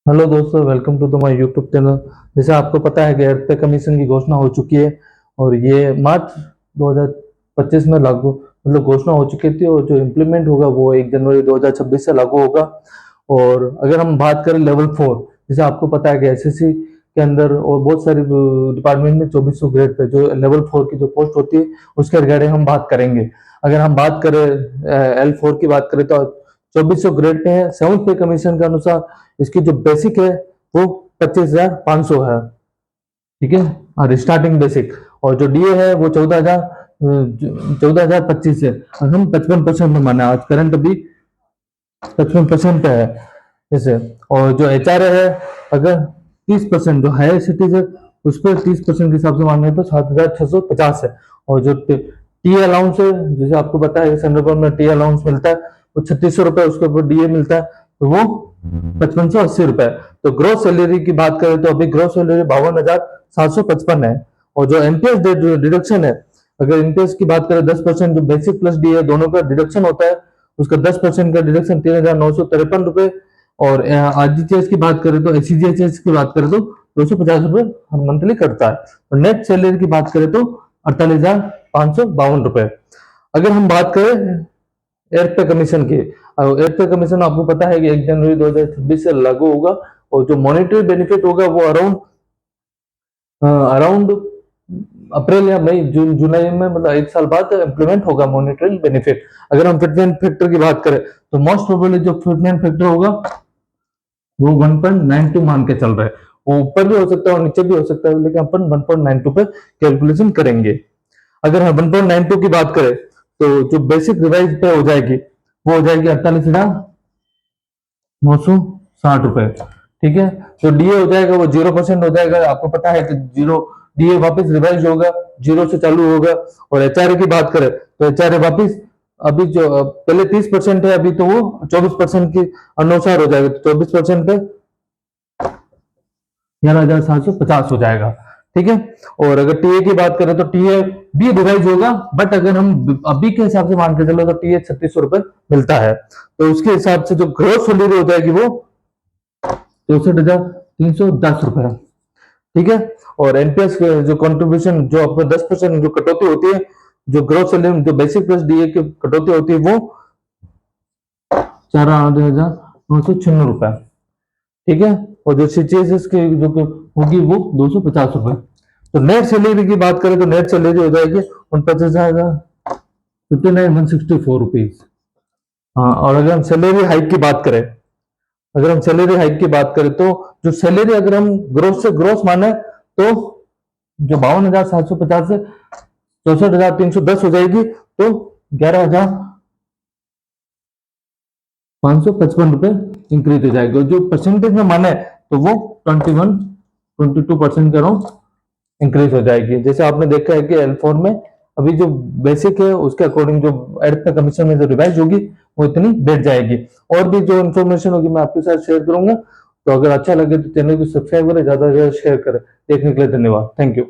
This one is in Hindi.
हेलो दोस्तों, welcome to the my YouTube channel. जैसे आपको पता है कि एर्थ पे कमीशन की घोषणा हो चुकी है और ये मार्च 2025 में लागू घोषणा हो चुकी थी और जो इम्प्लीमेंट होगा वो 1 जनवरी 2026 से लागू होगा। और अगर हम बात करें लेवल 4, जैसे आपको पता है कि एसएससी के अंदर और बहुत सारी डिपार्टमेंट में 2400 ग्रेड पे जो लेवल 4 की जो पोस्ट होती है उसके रिगार्डिंग हम बात करेंगे। अगर हम बात करें L4 की बात करें तो 2400 ग्रेड पे है। 7th पे कमीशन के अनुसार इसकी जो बेसिक है वो 25,500 है। ठीक है, और स्टार्टिंग बेसिक। और जो डीए है वो 14,025 है। और हम 55% में माना, आज करंट अभी 55% पे है जैसे। और जो एचआरए है, अगर 30% जो हायर सिटीज है उस पर 30% के हिसाब से माने तो 7,650 है। और जो टी अलाउंस है, जैसे आपको पता है सेंट्रल गवर्नमेंट टी अलाउंस मिलता है वो 3600 रुपए, उसके ऊपर डीए मिलता है तो वो 5580 रुपए। तो ग्रोस सैलरी की बात करें तो अभी ग्रोस सैलरी 52,755 है। और जो एनपीएस डिडक्शन है, अगर एनपीएस की बात करें 10% जो बेसिक प्लस डी है दोनों का डिडक्शन होता है, उसका 10% का डिडक्शन 3,953 रुपए। और आरजीएचएस की बात करें तो एससीजीएचएस की बात करें तो 250 रुपए हर मंथली करता है। और नेट सैलरी की बात करें तो 48,552 रुपए। अगर हम बात करें एयर पे कमीशन की, एयर पे कमीशन आपको पता है कि 1 जनवरी 2026 से लागू होगा। और जो मॉनेटरी बेनिफिट होगा वो अराउंड अराउंड अप्रैल या मई जून जुलाई में, मतलब 1 साल बाद इम्प्लीमेंट होगा मॉनेटरी बेनिफिट। अगर हम फिटमेंट फैक्टर की बात करें तो मोस्ट प्रोबेबली जो फिटमेंट फैक्टर होगा वो 1.92 मान के चल रहा है। वो ऊपर भी हो सकता है और नीचे भी हो सकता है, लेकिन अपन 1.92 पे कैलकुलेशन करेंगे। अगर हम 1.92 की बात करें तो जो बेसिक रिवाइज पे हो जाएगी वो हो जाएगी 48,960 रुपए। ठीक है, जो डीए हो जाएगा वो 0% हो जाएगा। आपको पता है कि जीरो डीए वापस रिवाइज होगा, जीरो से चालू होगा। और एचआरए की बात करें तो एचआरए वापस अभी जो पहले 30% है अभी तो वो 24% के अनुसार हो जाएगा। तो 24% पे 11,750 हो जाएगा। ठीक है, और अगर टीए की बात करें तो टीए भी रिवाइज होगा, बट अगर हम अभी के हिसाब से मान के चलो तो टीए 3600 रुपए मिलता है। तो उसके हिसाब से जो ग्रोस सैलरी हो जाएगी वो 64,310 रुपए। ठीक है, और एनपीएस जो कंट्रीब्यूशन जो अपने 10% जो कटौती होती है, जो ग्रोस सैलरी जो बेसिक प्लस डीए की कटौती होती है वो 4,996 रुपए। ठीक है, और जो सीजीएचएस की जो होगी वो 250 रुपए। तो नेट सैलरी की बात करें तो नेट सैलरी हो जाएगी 59,164 रुपीज। हाँ, और अगर हम सैलरी हाइक की बात करें, अगर हम सैलरी हाइक की बात करें तो जो सैलरी अगर हम ग्रोस से ग्रोस माने तो जो 52,750 से 64,310 हो जाएगी, तो 11,555 रुपए इंक्रीज हो जाएगी। जो परसेंटेज में माने तो वो 22% के अराउंड इंक्रीज हो जाएगी। जैसे आपने देखा है कि L4 में अभी जो बेसिक है उसके अकॉर्डिंग जो एड पे कमीशन में जो रिवाइज होगी वो इतनी बैठ जाएगी। और भी जो इन्फॉर्मेशन होगी मैं आपके साथ शेयर करूंगा। तो अगर अच्छा लगे तो चैनल को सब्सक्राइब करें, ज्यादा से ज्यादा शेयर करें। देखने के लिए धन्यवाद। Thank you.